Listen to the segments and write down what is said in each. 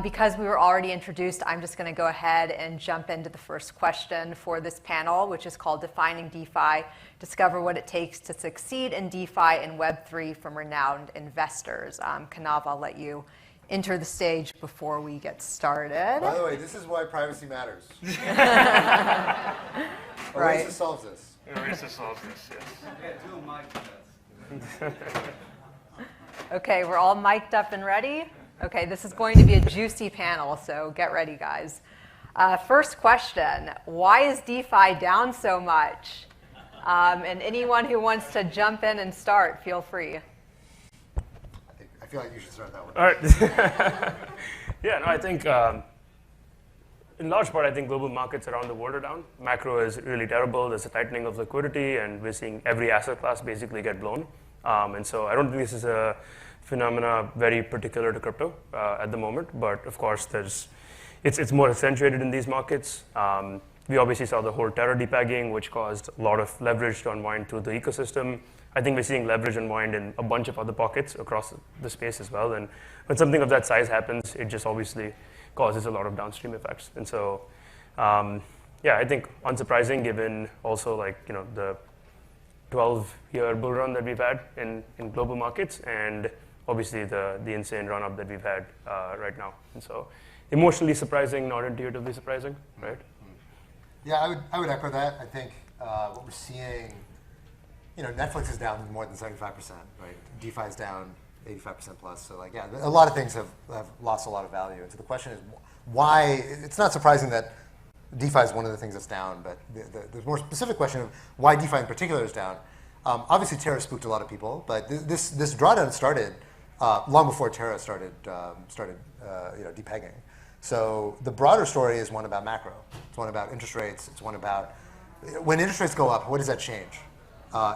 Because we were already introduced, I'm just going to go ahead and jump into the first question for this panel, which is called Defining DeFi, Discover What It Takes to Succeed in DeFi and Web3 from Renowned Investors. Kanav, I'll let you enter the stage before we get started. By the way, this is why privacy matters. Right. Oasis solves this. Oasis solves this, yes. Yeah, do a mic test. Okay, we're all mic'd up and ready? Okay, this is going to be a juicy panel, so get ready, guys. First question, why is DeFi down so much? And anyone who wants to jump in and start, feel free. I feel like you should start that one. All right. Yeah, no, I think in large part, I think global markets around the world are down. Macro is really terrible. There's a tightening of liquidity, and we're seeing every asset class basically get blown. And so I don't think this is a phenomena very particular to crypto at the moment, but of course it's more accentuated in these markets. We obviously saw the whole Terra depegging, which caused a lot of leverage to unwind through the ecosystem. I think we're seeing leverage unwind in a bunch of other pockets across the space as well. And when something of that size happens, it just obviously causes a lot of downstream effects. And so, yeah, I think unsurprising given also the 12-year bull run that we've had in global markets, and obviously the insane run-up that we've had right now. And so emotionally surprising, not intuitively surprising, right? Yeah, I would echo that. I think what we're seeing, Netflix is down more than 75%, right? DeFi is down 85% plus. So yeah, a lot of things have lost a lot of value. And so the question is why, it's not surprising that DeFi is one of the things that's down, but the more specific question of why DeFi in particular is down. Obviously, Terra spooked a lot of people, but this drawdown started long before Terra started depegging. So the broader story is one about macro. It's one about interest rates. It's one about when interest rates go up, what does that change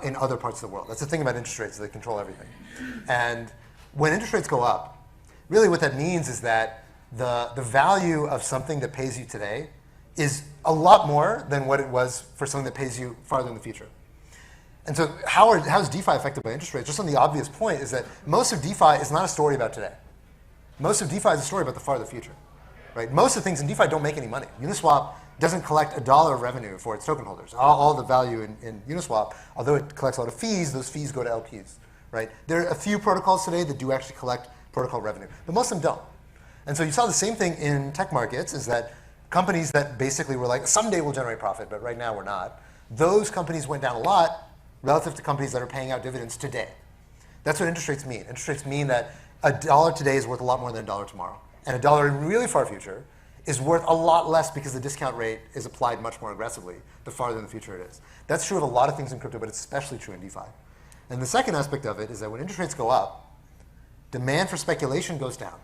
in other parts of the world? That's the thing about interest rates; they control everything. And when interest rates go up, really what that means is that the value of something that pays you today is a lot more than what it was for something that pays you farther in the future. And so how is DeFi affected by interest rates? Just on the obvious point is that most of DeFi is not a story about today. Most of DeFi is a story about the farther future. Right? Most of the things in DeFi don't make any money. Uniswap doesn't collect $1 of revenue for its token holders. All the value in Uniswap, although it collects a lot of fees, those fees go to LPs. Right? There are a few protocols today that do actually collect protocol revenue, but most of them don't. And so you saw the same thing in tech markets, is that companies that basically were like, someday we'll generate profit, but right now we're not. Those companies went down a lot relative to companies that are paying out dividends today. That's what interest rates mean. Interest rates mean that $1 today is worth a lot more than $1 tomorrow. And $1 in really far future is worth a lot less because the discount rate is applied much more aggressively the farther in the future it is. That's true of a lot of things in crypto, but it's especially true in DeFi. And the second aspect of it is that when interest rates go up, demand for speculation goes down.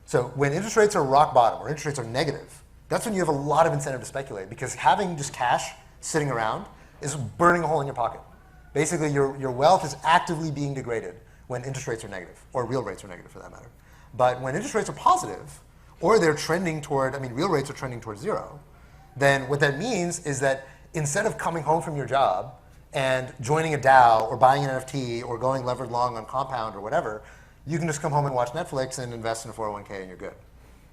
So when interest rates are rock bottom or interest rates are negative, that's when you have a lot of incentive to speculate, because having just cash sitting around is burning a hole in your pocket. Basically, your wealth is actively being degraded when interest rates are negative, or real rates are negative for that matter. But when interest rates are positive, or they're trending toward, real rates are trending towards zero, then what that means is that instead of coming home from your job and joining a DAO or buying an NFT or going levered long on Compound or whatever, you can just come home and watch Netflix and invest in a 401k and you're good,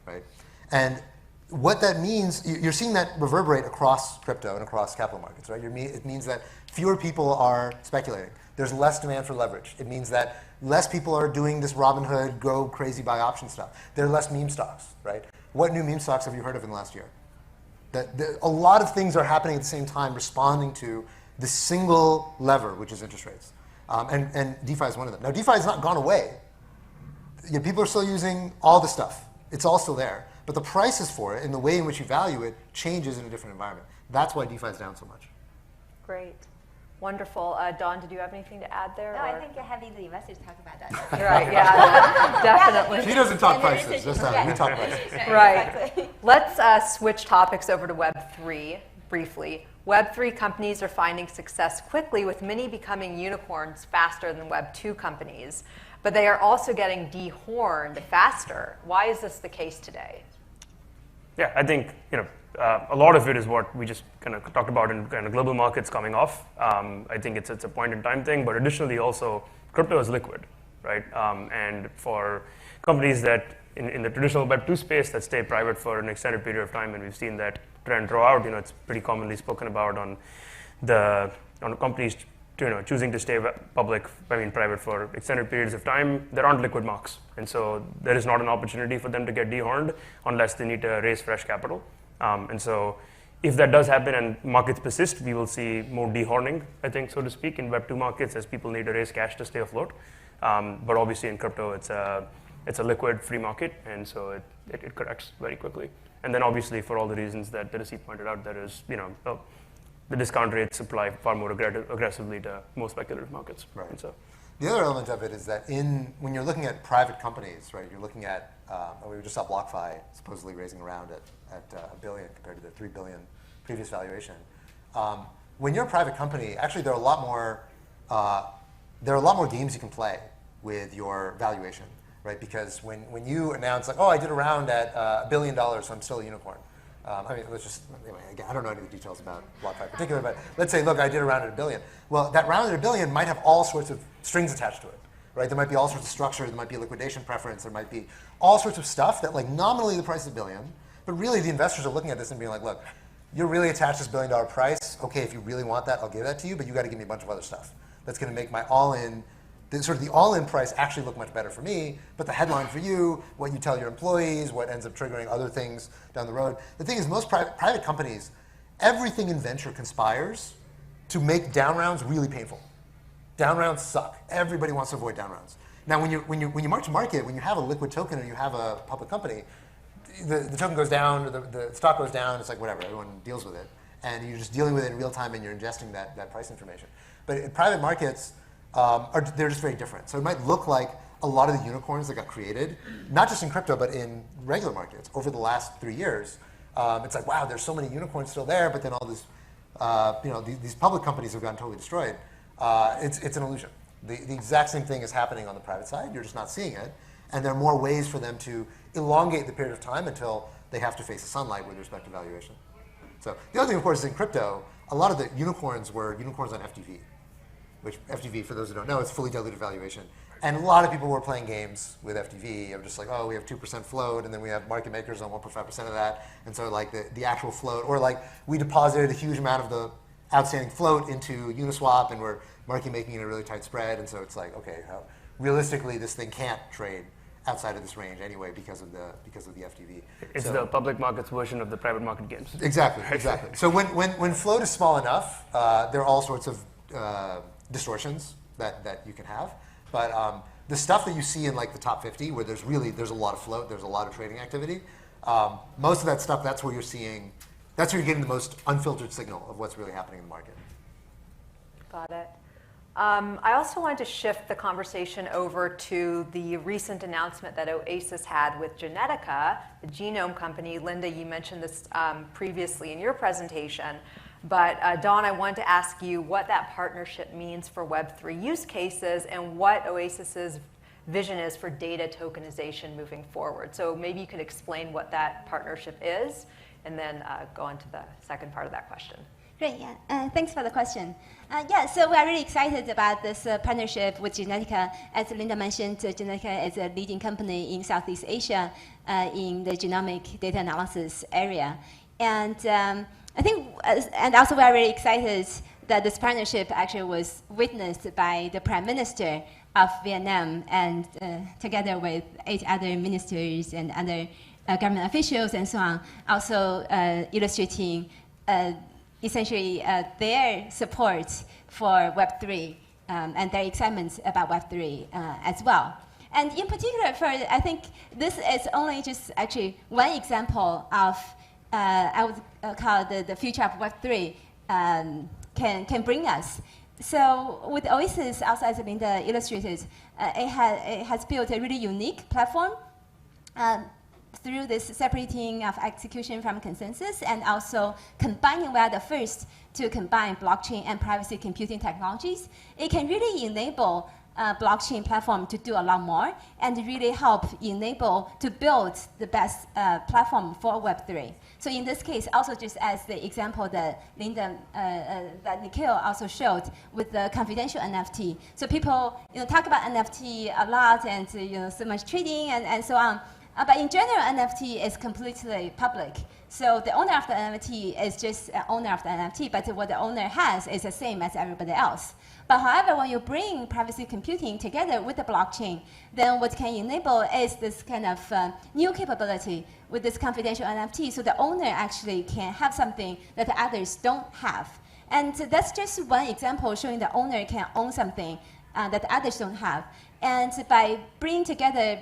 right? And what that means, you're seeing that reverberate across crypto and across capital markets, right? It means that fewer people are speculating. There's less demand for leverage. It means that less people are doing this Robinhood, go crazy, buy option stuff. There are less meme stocks, right? What new meme stocks have you heard of in the last year? A lot of things are happening at the same time, responding to the single lever, which is interest rates. And DeFi is one of them. Now, DeFi has not gone away. People are still using all the stuff. It's all still there. But the prices for it and the way in which you value it changes in a different environment. That's why DeFi is down so much. Great. Wonderful. Dawn, did you have anything to add there? No, I think you're having the investors talk about that. Right, yeah, definitely. She doesn't talk prices, just we talk prices. Right. Exactly. Let's switch topics over to Web3 briefly. Web3 companies are finding success quickly, with many becoming unicorns faster than Web2 companies. But they are also getting dehorned faster. Why is this the case today? Yeah, I think a lot of it is what we just kind of talked about in kind of global markets coming off. I think it's a point in time thing, but additionally also crypto is liquid, right? And for companies that in the traditional Web2 space that stay private for an extended period of time, and we've seen that trend draw out, it's pretty commonly spoken about on companies choosing to stay private for extended periods of time. There aren't liquid marks, and so there is not an opportunity for them to get dehorned unless they need to raise fresh capital. And so if that does happen and markets persist, we will see more dehorning, I think, so to speak, in Web2 markets as people need to raise cash to stay afloat. But obviously in crypto, it's a liquid free market, and so it corrects very quickly. And then obviously for all the reasons that Haseeb pointed out, there is, the discount rates apply far more aggressively to most speculative markets. Right. And so the other element of it is that when you're looking at private companies, right, you're looking at, we just saw BlockFi supposedly raising around at $1 billion compared to the $3 billion previous valuation. When you're a private company, actually there are a lot more games you can play with your valuation, right? Because when you announce like, oh, I did a round at $1 billion, so I'm still a unicorn. Anyway, again, I don't know any of the details about BlockFi in particular, but let's say, look, I did a round at $1 billion. Well, that round at $1 billion might have all sorts of strings attached to it, right? There might be all sorts of structure, there might be a liquidation preference, there might be all sorts of stuff that like nominally the price is $1 billion, but really the investors are looking at this and being like, look, you're really attached to this $1 billion price. Okay, if you really want that, I'll give that to you, but you got to give me a bunch of other stuff. That's going to make my all-in, the all-in price actually look much better for me, but the headline for you, what you tell your employees, what ends up triggering other things down the road. The thing is, most private companies, everything in venture conspires to make down rounds really painful. Down rounds suck. Everybody wants to avoid down rounds. Now, when you mark to market, when you have a liquid token or you have a public company, the token goes down, or the stock goes down, it's like whatever, everyone deals with it. And you're just dealing with it in real time and you're ingesting that price information. But in private markets, they're just very different. So it might look like a lot of the unicorns that got created, not just in crypto, but in regular markets over the last 3 years. It's like, wow, there's so many unicorns still there, but then all this, these public companies have gotten totally destroyed. It's an illusion. The exact same thing is happening on the private side. You're just not seeing it. And there are more ways for them to elongate the period of time until they have to face the sunlight with respect to valuation. So the other thing, of course, is in crypto, a lot of the unicorns were unicorns on FTV, which FTV, for those who don't know, is fully diluted valuation. And a lot of people were playing games with FTV. Of just like, oh, we have 2% float, and then we have market makers on 1.5% of that. And so like the actual float, or like we deposited a huge amount of the outstanding float into Uniswap, and we're market making in a really tight spread. And so it's like, okay, realistically, this thing can't trade outside of this range anyway because of the FTV. It's the public markets version of the private market games. Exactly, exactly. So when float is small enough, there are all sorts of distortions that you can have. But the stuff that you see in like the top 50, where there's a lot of float, there's a lot of trading activity, most of that stuff, that's where you're getting the most unfiltered signal of what's really happening in the market. Got it. I also wanted to shift the conversation over to the recent announcement that Oasis had with Genetica, the genome company. Linda, you mentioned this previously in your presentation. But Dawn, I wanted to ask you what that partnership means for Web3 use cases and what Oasis's vision is for data tokenization moving forward. So maybe you could explain what that partnership is and then go on to the second part of that question. Great, yeah. Thanks for the question. So we are really excited about this partnership with Genetica. As Linda mentioned, Genetica is a leading company in Southeast Asia in the genomic data analysis area. And I think, and also we are really excited that this partnership actually was witnessed by the Prime Minister of Vietnam and together with 8 other ministers and other government officials and so on, also illustrating essentially their support for Web3 and their excitement about Web3 as well. And in particular, I think this is only just actually one example of, I would call the future of Web3 can bring us. So with Oasis, also as Linda illustrated, it has built a really unique platform. through this separating of execution from consensus, and also combining, we are the first to combine blockchain and privacy computing technologies, it can really enable blockchain platform to do a lot more and really help enable to build the best platform for Web3. So in this case, also just as the example that Linda, that Nikhil also showed with the confidential NFT. So people talk about NFT a lot and so much trading and so on. But in general, NFT is completely public. So the owner of the NFT is just an owner of the NFT, but what the owner has is the same as everybody else. But however, when you bring privacy computing together with the blockchain, then what can enable is this kind of new capability with this confidential NFT. So the owner actually can have something that the others don't have. And that's just one example showing the owner can own something that the others don't have. And by bringing together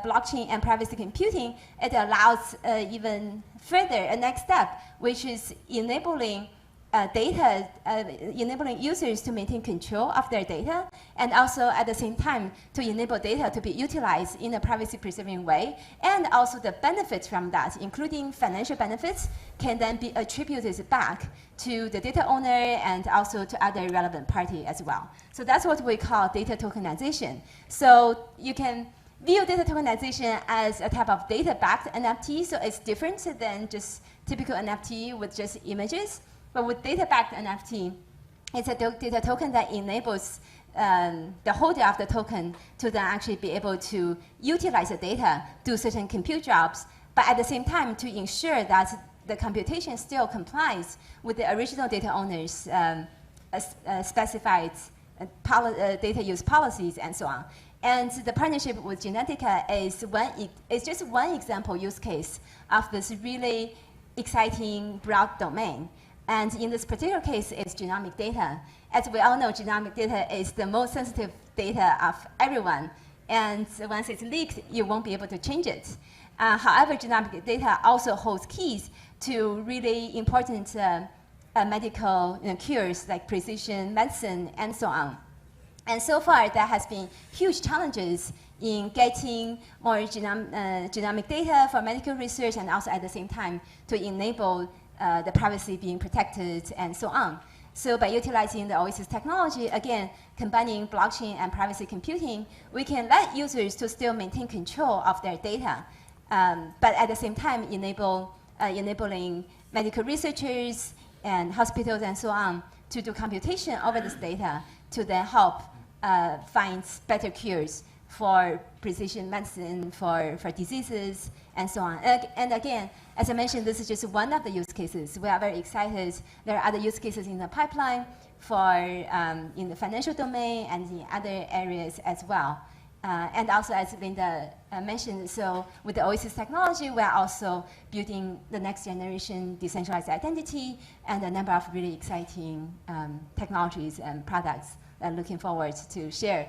blockchain and privacy computing, it allows even further a next step, which is enabling enabling users to maintain control of their data, and also at the same time to enable data to be utilized in a privacy-preserving way, and also the benefits from that, including financial benefits, can then be attributed back to the data owner and also to other relevant party as well. So that's what we call data tokenization. So you can view data tokenization as a type of data-backed NFT, so it's different than just typical NFT with just images. But with data-backed NFT, it's a data token that enables the holder of the token to then actually be able to utilize the data, do certain compute jobs, but at the same time to ensure that the computation still complies with the original data owner's specified data use policies and so on. And the partnership with Genetica is just one example use case of this really exciting broad domain. And in this particular case, it's genomic data. As we all know, genomic data is the most sensitive data of everyone. And once it's leaked, you won't be able to change it. However, genomic data also holds keys to really important medical cures like precision medicine and so on. And so far, there has been huge challenges in getting more genomic data for medical research, and also at the same time to enable the privacy being protected and so on. So by utilizing the Oasis technology, again, combining blockchain and privacy computing, we can let users to still maintain control of their data, but at the same time enabling medical researchers and hospitals and so on to do computation over this data to then help find better cures for precision medicine, for diseases, and so on. And again, as I mentioned, this is just one of the use cases. We are very excited. There are other use cases in the pipeline for in the financial domain and in other areas as well. And also, as Linda mentioned, so with the Oasis technology, we are also building the next generation decentralized identity and a number of really exciting technologies and products that I'm looking forward to share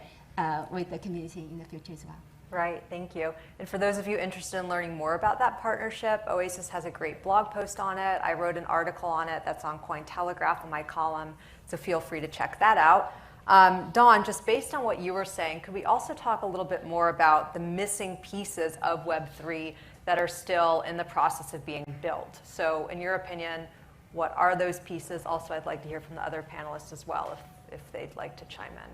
with the community in the future as well. Right, thank you. And for those of you interested in learning more about that partnership, Oasis has a great blog post on it. I wrote an article on it that's on Cointelegraph in my column, so feel free to check that out. Dawn, just based on what you were saying, could we also talk a little bit more about the missing pieces of Web3 that are still in the process of being built? So in your opinion, what are those pieces? Also, I'd like to hear from the other panelists as well if they'd like to chime in.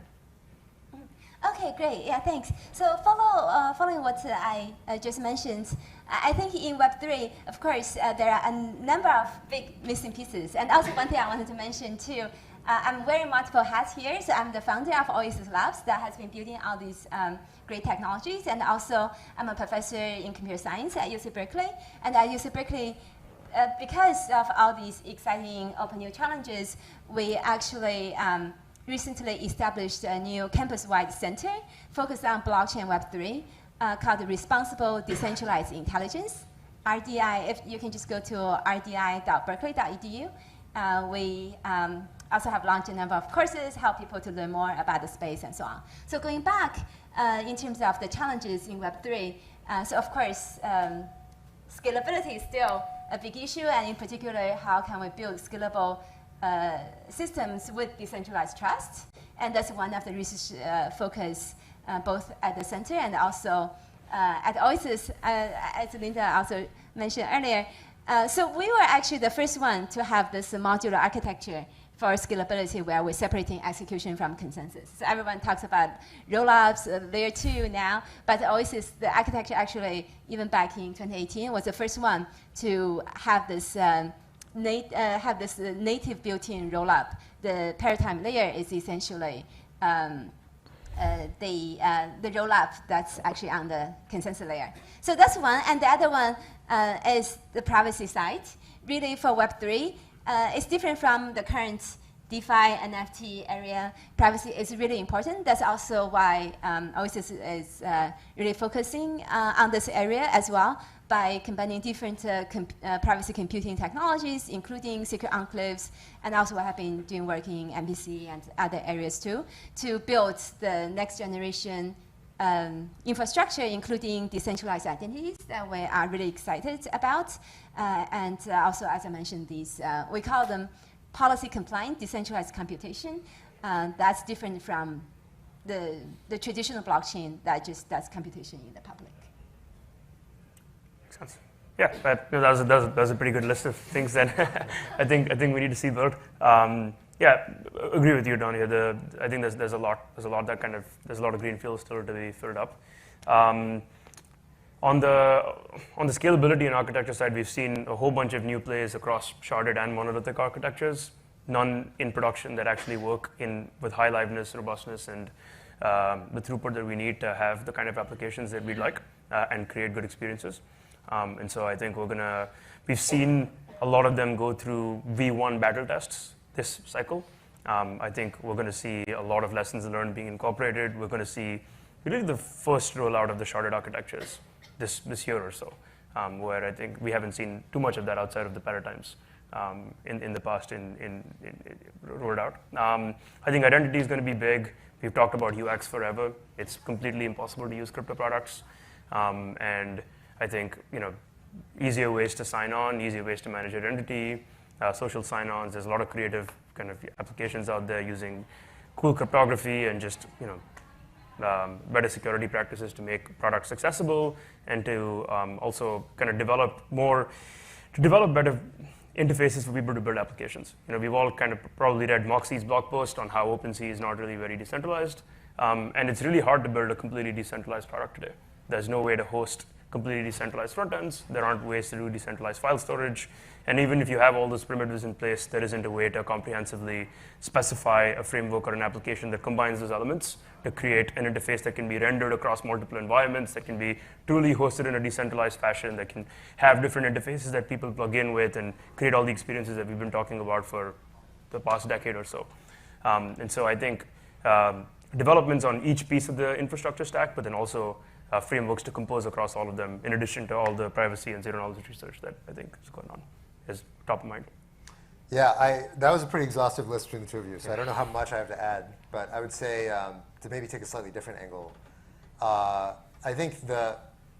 Okay, great. Yeah, thanks. So following what I just mentioned, I think in Web3, of course, there are a number of big missing pieces. And also one thing I wanted to mention too, I'm wearing multiple hats here. So I'm the founder of Oasis Labs that has been building all these great technologies. And also I'm a professor in computer science at UC Berkeley. And at UC Berkeley, because of all these exciting open new challenges, we actually recently established a new campus-wide center focused on blockchain Web3 called Responsible Decentralized Intelligence, RDI. If you can just go to rdi.berkeley.edu. We also have launched a number of courses, help people to learn more about the space and so on. So going back in terms of the challenges in Web3, so of course, scalability is still a big issue, and in particular, how can we build scalable systems with decentralized trust, and that's one of the research focus both at the center and also at Oasis, as Linda also mentioned earlier, so we were actually the first one to have this modular architecture for scalability where we're separating execution from consensus. So everyone talks about rollups, layer 2 now, but Oasis, the architecture actually, even back in 2018, was the first one to have this native built-in rollup. The paradigm layer is essentially the rollup that's actually on the consensus layer. So that's one, and the other one is the privacy side. Really for Web3, it's different from the current DeFi, NFT area. Privacy is really important. That's also why Oasis is really focusing on this area as well by combining different privacy computing technologies, including secure enclaves, and also we have been doing work in MPC and other areas too, to build the next generation infrastructure, including decentralized identities that we are really excited about. And also, as I mentioned, these, we call them policy compliant decentralized computation. That's different from the traditional blockchain that just does computation in the public. Makes sense. Yeah, but that was a pretty good list of things that I think we need to see built. Yeah, agree with you, Don here. I think there's a lot that kind of, there's a lot of greenfield still to be filled up. On the scalability and architecture side, we've seen a whole bunch of new plays across sharded and monolithic architectures, none in production that actually work with high liveness, robustness, and the throughput that we need to have the kind of applications that we'd like and create good experiences. And so I think we've seen a lot of them go through V1 battle tests this cycle. I think we're going to see a lot of lessons learned being incorporated. We're going to see really the first rollout of the sharded architectures this year or so, where I think we haven't seen too much of that outside of the paradigms in the past rolled out. I think identity is going to be big. We've talked about UX forever. It's completely impossible to use crypto products. And I think, easier ways to sign on, easier ways to manage identity, social sign-ons. There's a lot of creative kind of applications out there using cool cryptography and just, better security practices to make products accessible and to also kind of develop better interfaces for people to build applications. We've all kind of probably read Moxie's blog post on how OpenSea is not really very decentralized. And it's really hard to build a completely decentralized product today. There's no way to host completely decentralized front ends. There aren't ways to do decentralized file storage. And even if you have all those primitives in place, there isn't a way to comprehensively specify a framework or an application that combines those elements to create an interface that can be rendered across multiple environments, that can be truly hosted in a decentralized fashion, that can have different interfaces that people plug in with and create all the experiences that we've been talking about for the past decade or so. And so I think developments on each piece of the infrastructure stack, but then also frameworks to compose across all of them, in addition to all the privacy and zero-knowledge research that I think is going on, is top of mind. Yeah, that was a pretty exhaustive list between the two of you, so I don't know how much I have to add, but I would say to maybe take a slightly different angle, I think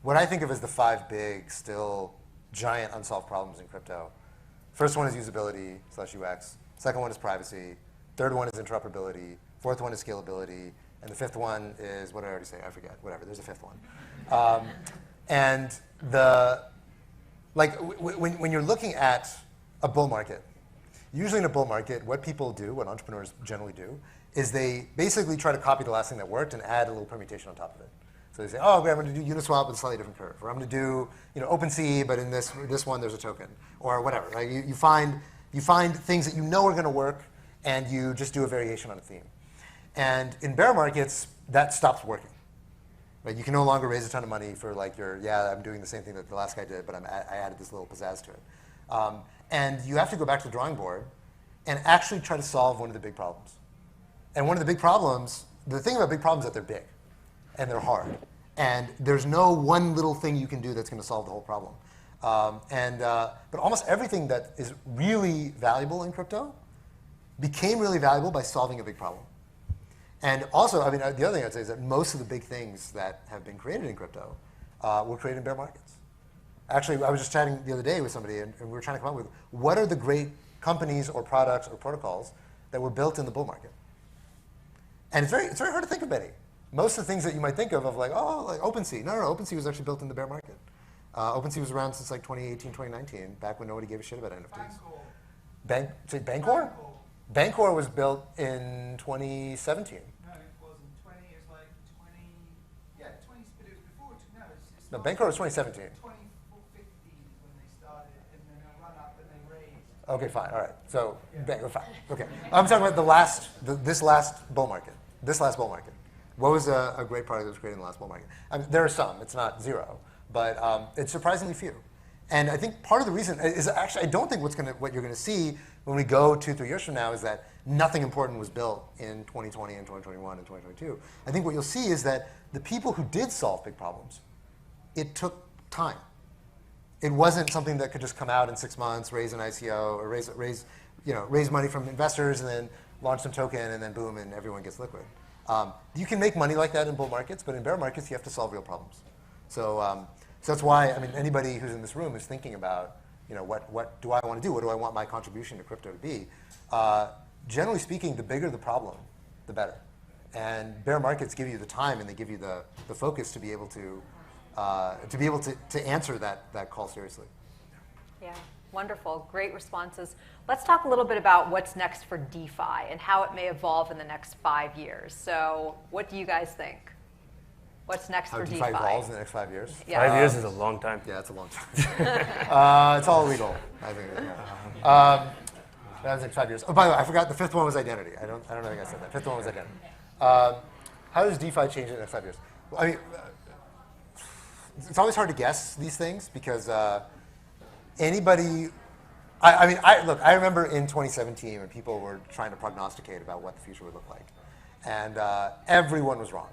what I think of as the 5 big, still giant unsolved problems in crypto. First one is usability / UX. Second one is privacy. Third one is interoperability. Fourth one is scalability. And the fifth one is, what did I already say? I forget. Whatever, there's a fifth one. And when you're looking at a bull market, usually in a bull market, what people do, what entrepreneurs generally do, is they basically try to copy the last thing that worked and add a little permutation on top of it. So they say, oh, okay, I'm going to do Uniswap with a slightly different curve. Or I'm going to do OpenSea, but in this one there's a token. Or whatever. Like you find things that you know are going to work, and you just do a variation on a theme. And in bear markets, that stops working. Like you can no longer raise a ton of money for I'm doing the same thing that the last guy did, but I added this little pizzazz to it. And you have to go back to the drawing board and actually try to solve one of the big problems. And one of the big problems, the thing about big problems is that they're big and they're hard. And there's no one little thing you can do that's going to solve the whole problem. But almost everything that is really valuable in crypto became really valuable by solving a big problem. And also, the other thing I'd say is that most of the big things that have been created in crypto were created in bear markets. Actually, I was just chatting the other day with somebody, and we were trying to come up with what are the great companies or products or protocols that were built in the bull market. And it's very hard to think of any. most of the things that you might think of like, oh, like OpenSea. No, OpenSea was actually built in the bear market. OpenSea was around since like 2018, 2019, back when nobody gave a shit about NFTs. Bancor? Bancor was built in 2017. No, it wasn't. 20, it was like 20, yeah, 20, but it was before, no, it's No, Bancor was 2017. 2015 when they started, and then a run up and they raised. Okay, fine, all right. So, fine, okay. I'm talking about this last bull market. This last bull market. What was a great product that was created in the last bull market? I mean, there are some, it's not zero, but it's surprisingly few. And I think part of the reason is actually, I don't think what you're going to see when we go 2-3 years from now is that nothing important was built in 2020 and 2021 and 2022. I think what you'll see is that the people who did solve big problems, it took time. It wasn't something that could just come out in 6 months, raise an ICO, or raise money from investors and then launch some token and then boom, and everyone gets liquid. You can make money like that in bull markets, but in bear markets, you have to solve real problems. So that's why, I mean, anybody who's in this room is thinking about, what do I want to do? What do I want my contribution to crypto to be? Generally speaking, the bigger the problem, the better. And bear markets give you the time and they give you the focus to be able to answer that call seriously. Yeah, wonderful, great responses. Let's talk a little bit about what's next for DeFi and how it may evolve in the next 5 years. So what do you guys think? What's next for DeFi? How DeFi evolves in the next 5 years? Yeah. 5 years is a long time. Yeah, it's a long time. It's all illegal, I think. Yeah. That was like 5 years. Oh, by the way, I forgot the fifth one was identity. I don't think I said that. Fifth one was identity. How does DeFi change in the next 5 years? Well, I mean, it's always hard to guess these things because anybody. Look, I remember in 2017 when people were trying to prognosticate about what the future would look like, and everyone was wrong.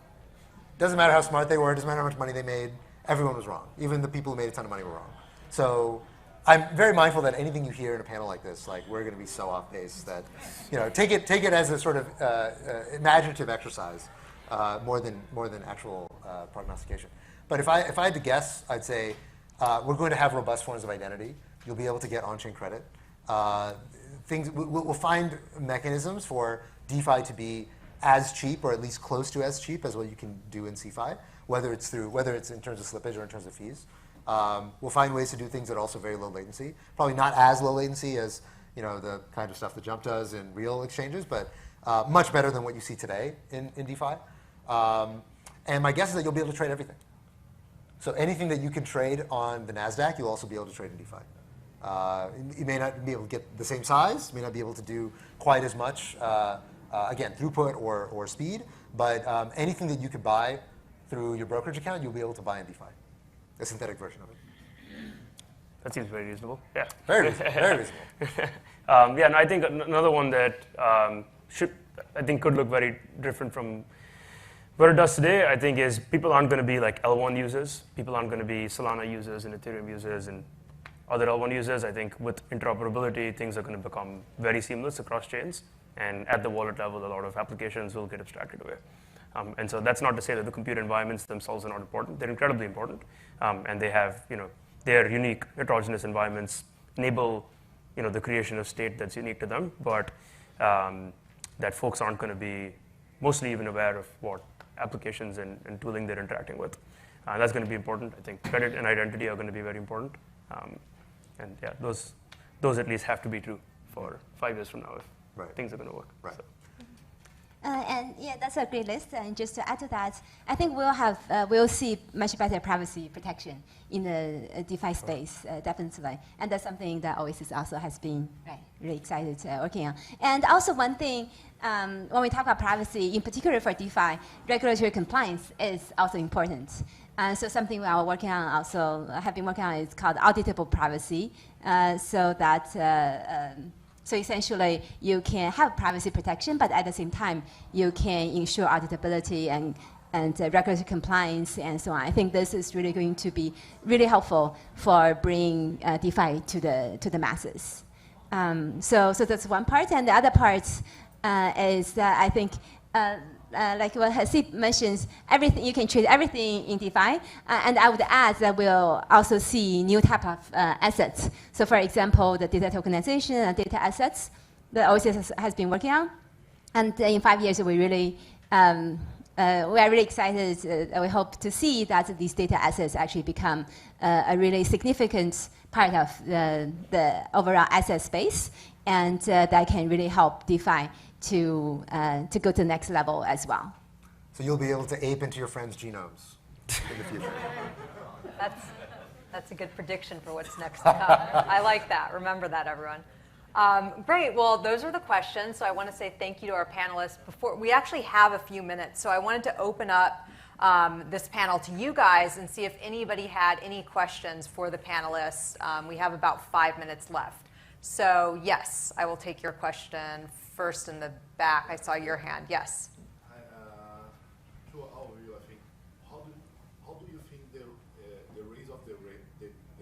Doesn't matter how smart they were, doesn't matter how much money they made, everyone was wrong. Even the people who made a ton of money were wrong. So I'm very mindful that anything you hear in a panel like this, like we're going to be so off base that, take it as a sort of imaginative exercise more than actual prognostication. But if I had to guess, I'd say we're going to have robust forms of identity. You'll be able to get on-chain credit. We'll find mechanisms for DeFi to be as cheap, or at least close to as cheap as what you can do in CeFi, whether it's in terms of slippage or in terms of fees. We'll find ways to do things that are also very low latency. Probably not as low latency as the kind of stuff that Jump does in real exchanges, but much better than what you see today in DeFi. And my guess is that you'll be able to trade everything. So anything that you can trade on the NASDAQ, you'll also be able to trade in DeFi. You may not be able to get the same size, you may not be able to do quite as much, again, throughput or speed, but anything that you could buy through your brokerage account, you'll be able to buy in DeFi, a synthetic version of it. That seems very reasonable. Yeah. Very reasonable. Very reasonable. I think another one that could look very different from what it does today, I think, is people aren't going to be like L1 users. People aren't going to be Solana users and Ethereum users and other L1 users. I think with interoperability, things are going to become very seamless across chains. And at the wallet level, a lot of applications will get abstracted away. And so that's not to say that the compute environments themselves are not important. They're incredibly important. And they have, their unique heterogeneous environments enable, the creation of state that's unique to them. But that folks aren't going to be mostly even aware of what applications and tooling they're interacting with. That's going to be important. I think credit and identity are going to be very important. And yeah, those at least have to be true for 5 years from now if things are going to work. Right. So. And yeah, that's a great list. And just to add to that, I think we'll see much better privacy protection in the DeFi space, definitely. And that's something that Oasis also has been really excited working on. And also one thing, when we talk about privacy, in particular for DeFi, regulatory compliance is also important. So something we are working on, also have been working on, is called auditable privacy, so that. So essentially, you can have privacy protection, but at the same time, you can ensure auditability and regulatory compliance and so on. I think this is really going to be really helpful for bringing DeFi to the masses. So that's one part, and the other part is that I think. Like what Haseeb mentions, everything you can trade everything in DeFi, and I would add that we'll also see new type of assets. So, for example, the data tokenization and data assets that Oasis has been working on, and in 5 years we really we are really excited. We hope to see that these data assets actually become a really significant part of the overall asset space, and that can really help DeFi to go to the next level as well. So you'll be able to ape into your friends' genomes in the future. That's a good prediction for what's next to come. I like that. Remember that, everyone. Great. Well, those are the questions. So I want to say thank you to our panelists. Before we actually have a few minutes, so I wanted to open up this panel to you guys and see if anybody had any questions for the panelists. We have about 5 minutes left. So yes, I will take your question first in the back. I saw your hand. Yes. To our view, I think, how do you think the raise of the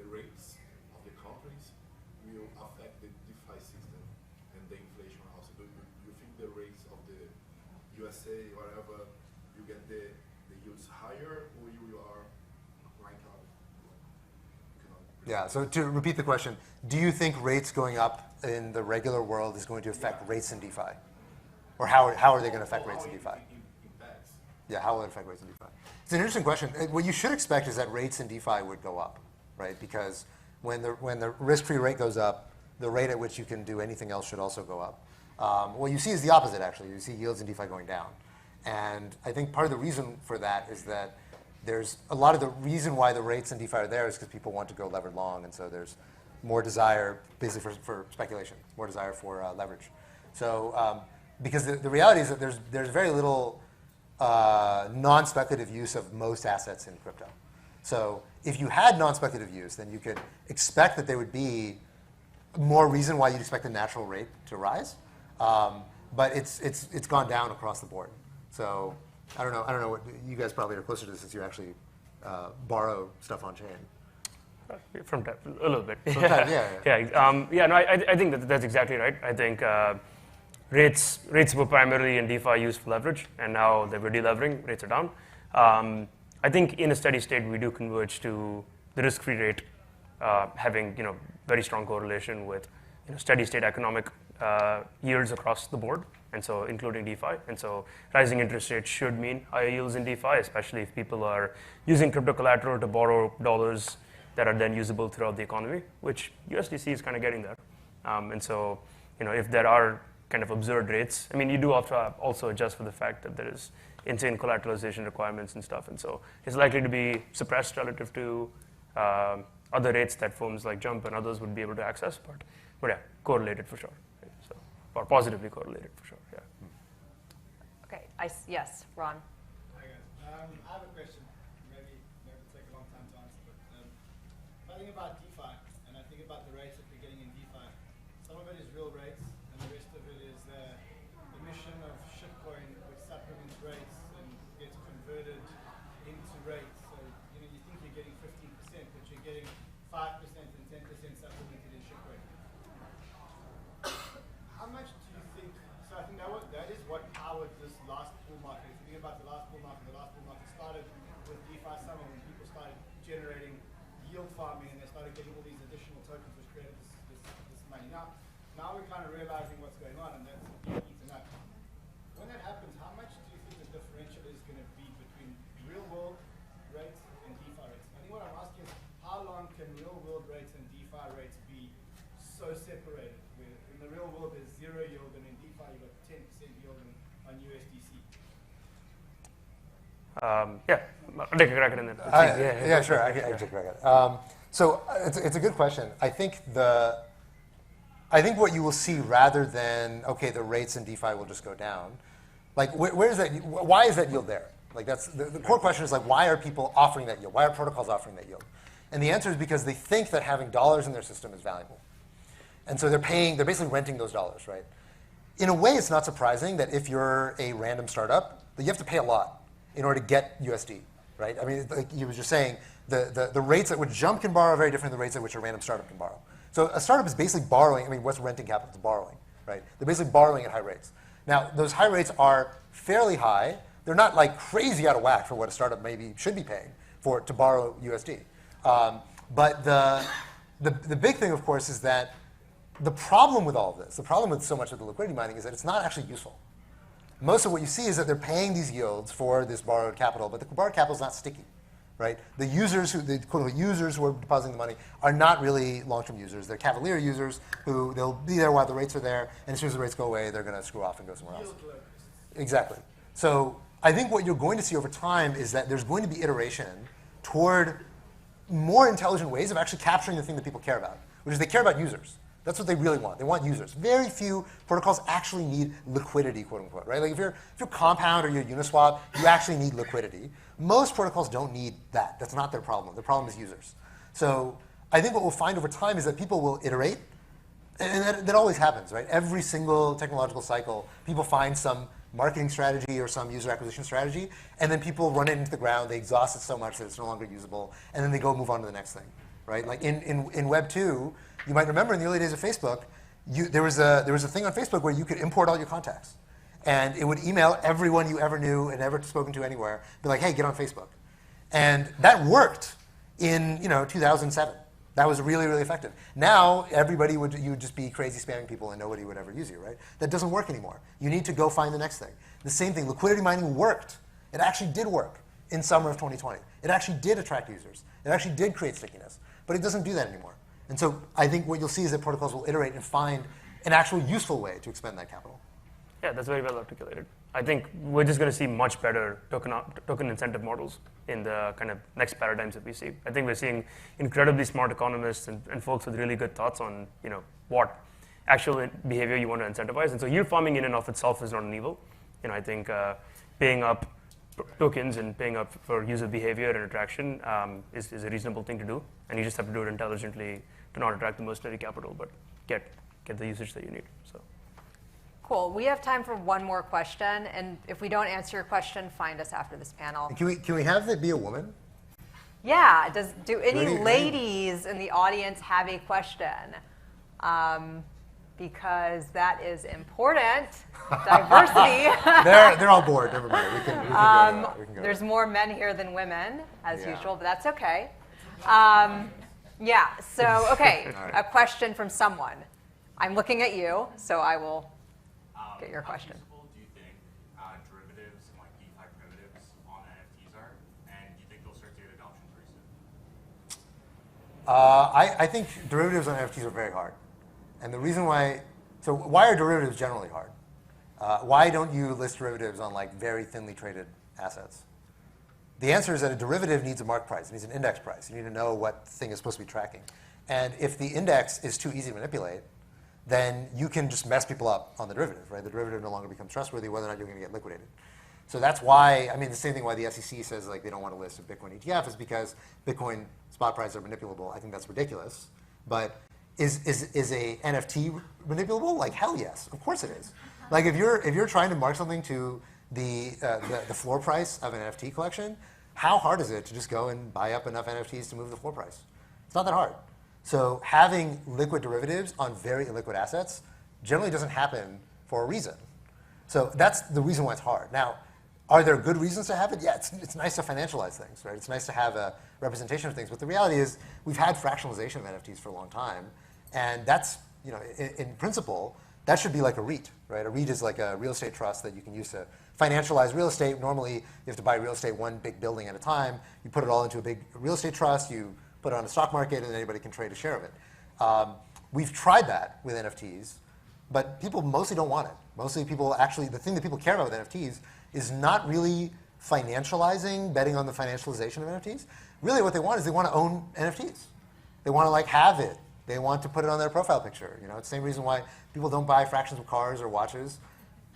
rates of the countries will affect the DeFi system and the inflation also? Do you think the rates of the USA, whatever, you get the yields higher, or you are right out? Yeah, so to repeat the question, do you think rates going up in the regular world is going to affect rates in DeFi? Or how are they going to affect rates in DeFi? Yeah, how will it affect rates in DeFi? It's an interesting question. What you should expect is that rates in DeFi would go up, right? Because when the risk-free rate goes up, the rate at which you can do anything else should also go up. What you see is the opposite, actually. You see yields in DeFi going down. And I think part of the reason for that is that there's a lot of the reason why the rates in DeFi are there is because people want to go levered long, and so there's more desire, basically for speculation, more desire for leverage. So because the reality is that there's very little non-speculative use of most assets in crypto. So if you had non-speculative use, then you could expect that there would be more reason why you'd expect the natural rate to rise. But it's gone down across the board. So I don't know what you guys probably are closer to this since you actually borrow stuff on chain. From time, a little bit. Sometimes, yeah. No, I think that's exactly right. I think rates were primarily in DeFi used for leverage, and now that we're delevering, rates are down. I think in a steady state, we do converge to the risk-free rate having very strong correlation with steady state economic yields across the board, and so including DeFi. And so rising interest rates should mean higher yields in DeFi, especially if people are using crypto collateral to borrow dollars that are then usable throughout the economy, which USDC is kind of getting there. And so, if there are kind of absurd rates, I mean, you do have to also adjust for the fact that there is insane collateralization requirements and stuff, and so it's likely to be suppressed relative to other rates that firms like Jump and others would be able to access, but yeah, correlated for sure. Right? So, or positively correlated for sure, yeah. Okay, yes, Ron. Hi guys. I have a question. Maybe it'll take a long time to answer, but if I think about DeFi and I think about the rates that we're getting in DeFi, some of it is real rates and the rest of it is the emission of shitcoin which supplements rates and gets converted into rates. So you think you're getting 15%, but you're getting 5% and 10% supplemented in shitcoin. How much do you think? So I think that is what powered this last bull market. If you think about the last bull market started with DeFi summer when people started generating yield farming and they started getting all these additional tokens which created this money. Now we're kind of realizing what's going on, and that's eaten up. When that happens, how much do you think the differential is going to be between real world rates and DeFi rates? I think what I'm asking is how long can real world rates and DeFi rates be so separated? Where in the real world there's zero yield, and in DeFi you've got 10% yield on USDC. Yeah, I'll take a crack at it. Yeah, sure. I can take a crack at it. So it's a good question. I think what you will see rather than the rates in DeFi will just go down. Like where is that? Why is that yield there? Like that's the core question is like why are people offering that yield? Why are protocols offering that yield? And the answer is because they think that having dollars in their system is valuable, and so they're basically renting those dollars, right? In a way, it's not surprising that if you're a random startup, that you have to pay a lot in order to get USD, right? I mean, like you were just saying, the rates at which Jump can borrow are very different than the rates at which a random startup can borrow. So a startup is basically borrowing. I mean, what's renting capital? It's borrowing, right? They're basically borrowing at high rates. Now, those high rates are fairly high. They're not like crazy out of whack for what a startup maybe should be paying to borrow USD. But the big thing, of course, is that the problem with all of this, the problem with so much of the liquidity mining is that it's not actually useful. most of what you see is that they're paying these yields for this borrowed capital, but the borrowed capital is not sticky, right? The users, the quote-unquote users who are depositing the money are not really long-term users. They're cavalier users who they'll be there while the rates are there, and as soon as the rates go away, they're going to screw off and go somewhere else. Exactly. So I think what you're going to see over time is that there's going to be iteration toward more intelligent ways of actually capturing the thing that people care about, which is they care about users. That's what they really want. They want users. Very few protocols actually need liquidity, quote unquote, right? Like if you're Compound or you're Uniswap, you actually need liquidity. Most protocols don't need that. That's not their problem. The problem is users. So I think what we'll find over time is that people will iterate, and that always happens, right? Every single technological cycle, people find some marketing strategy or some user acquisition strategy, and then people run it into the ground. They exhaust it so much that it's no longer usable, and then they go move on to the next thing, right? Like in Web 2, you might remember in the early days of Facebook, there was a thing on Facebook where you could import all your contacts. And it would email everyone you ever knew and ever spoken to anywhere, be like, hey, get on Facebook. And that worked in 2007. That was really, really effective. Now, you would just be crazy spamming people and nobody would ever use you, right? That doesn't work anymore. You need to go find the next thing. The same thing, liquidity mining worked. It actually did work in summer of 2020. It actually did attract users. It actually did create stickiness. But it doesn't do that anymore. And so I think what you'll see is that protocols will iterate and find an actual useful way to expend that capital. Yeah, that's very well articulated. I think we're just going to see much better token incentive models in the kind of next paradigms that we see. I think we're seeing incredibly smart economists and folks with really good thoughts on what actual behavior you want to incentivize. And so yield farming in and of itself is not an evil. I think paying up tokens and paying up for user behavior and attraction is a reasonable thing to do. And you just have to do it intelligently to not attract the mercenary capital, but get the usage that you need. So. Cool. We have time for one more question, and if we don't answer your question, find us after this panel. Can we have it be a woman? Yeah. Do any ladies in the audience have a question? Because that is important. Diversity. They're all bored. Never mind. We can go. There's more men here than women, as usual, but that's okay. So, okay, right. A question from someone. I'm looking at you, so I will get your question. How useful do you think derivatives and like DeFi primitives on NFTs are? And do you think they'll start to get adoption pretty soon? I think derivatives on NFTs are very hard. And the reason why are derivatives generally hard? Why don't you list derivatives on like very thinly traded assets? The answer is that a derivative needs a mark price. It needs an index price. You need to know what thing is supposed to be tracking. And if the index is too easy to manipulate, then you can just mess people up on the derivative, right? The derivative no longer becomes trustworthy whether or not you're going to get liquidated. So that's why, the same thing why the SEC says like they don't want to list a Bitcoin ETF is because Bitcoin spot prices are manipulable. I think that's ridiculous. But is a NFT manipulable? Like hell yes, of course it is. Like if you're trying to mark something to the floor price of an NFT collection, how hard is it to just go and buy up enough NFTs to move the floor price? It's not that hard. So having liquid derivatives on very illiquid assets generally doesn't happen for a reason. So that's the reason why it's hard. Now, are there good reasons to have it? Yeah, it's nice to financialize things, right? It's nice to have a representation of things. But the reality is we've had fractionalization of NFTs for a long time. And that's, in principle, that should be like a REIT, right? A REIT is like a real estate trust that you can use to financialize real estate. Normally, you have to buy real estate one big building at a time. You put it all into a big real estate trust. You put it on a stock market, and anybody can trade a share of it. We've tried that with NFTs, but people mostly don't want it. Mostly people actually, the thing that people care about with NFTs is not really financializing, betting on the financialization of NFTs. Really what they want is they want to own NFTs. They want to like have it. They want to put it on their profile picture. It's the same reason why people don't buy fractions of cars or watches,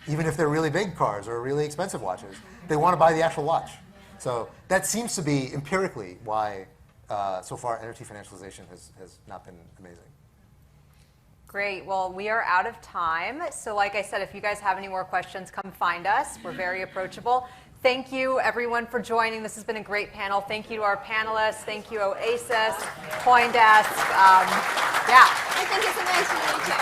even if they're really big cars or really expensive watches. They want to buy the actual watch. So that seems to be empirically why so far NFT financialization has not been amazing. Great. Well, we are out of time. So like I said, if you guys have any more questions, come find us. We're very approachable. Thank you, everyone, for joining. This has been a great panel. Thank you to our panelists. Thank you, Oasis, CoinDesk. Thank you so much, Rachel.